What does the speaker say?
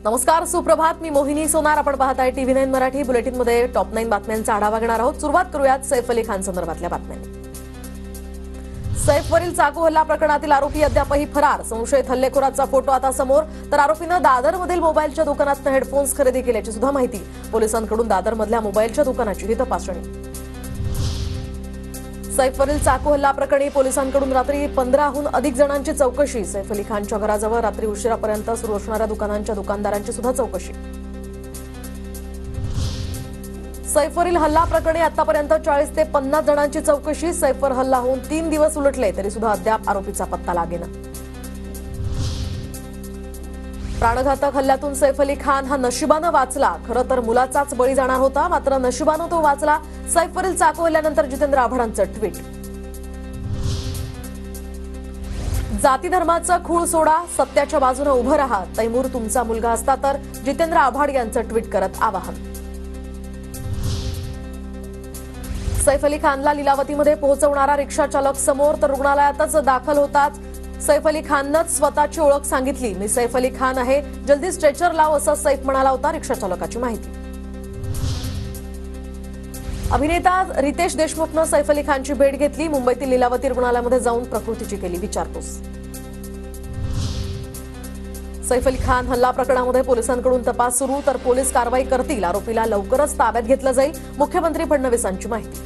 नमस्कार, सुप्रभात. मी मोहिनी सोनार. आपण पाहताय TV9 मराठी. बुलेटिनमध्ये टॉप 9 बातम्यांचा आढावा घेणार आहोत. सुरुवात करूयात सैफ अली खान संदर्भातल्या बातम्यांनी. सैफवरील चाकू हल्ला प्रकरणातील आरोपी अद्यापही फरार. संशयित हल्लेखोराचा फोटो आता समोर. तर आरोपीनं दादरमधील मोबाईलच्या दुकानातून हेडफोन्स खरेदी केल्याची सुद्धा माहिती. पोलिसांकडून दादरमधल्या मोबाईलच्या दुकानाची ही तपासणी. सैफवरील चाकू हल्ला प्रकरणी पोलिसांकडून रात्री 15हून अधिक जणांची चौकशी. सैफ अली खानच्या घराजवळ रात्री उशिरापर्यंत सुरू असणाऱ्या दुकानांच्या दुकानदारांची सुद्धा चौकशी. सैफवरील हल्ला प्रकरणी आतापर्यंत 40 ते 50 जणांची चौकशी. सैफवर हल्ला होऊन 3 दिवस उलटले तरी सुद्धा अद्याप आरोपीचा पत्ता लागेना. प्राणघातक हल्ल्यातून सैफ अली खान हा नशिबानं वाचला. खरं तर मुलाचाच बळी जाणार होता, मात्र नशिबानं तो वाचला. सैफवरील चाकू हल्ल्यानंतर जितेंद्र आव्हाडांचं ट्विट. जाती धर्माचं खूळ सोडा, सत्याच्या बाजूने उभं राहा. तैमूर तुमचा मुलगा असता तर, जितेंद्र आव्हाड यांचं ट्विट करत आवाहन. सैफ अली खानला लीलावतीमध्ये पोहोचवणारा रिक्षा चालक समोर, तर रुग्णालयातच दाखल होतात सैफ अली खाननंच स्वतःची ओळख सांगितली. मी सैफ अली खान आहे, जल्दी स्ट्रेचर लाव, असं सैफ म्हणाला होता. रिक्षा चालकाची माहिती. अभिनेता रितेश देशमुखनं सैफ अली खानची भेट घेतली. मुंबईतील लीलावती रुग्णालयामध्ये जाऊन प्रकृतीची केली विचारपूस. सैफ अली खान हल्ला प्रकरणामध्ये पोलिसांकडून तपास सुरू, तर पोलीस कारवाई करतील. आरोपीला लवकरच ताब्यात घेतलं जाईल. मुख्यमंत्री फडणवीसांची माहिती.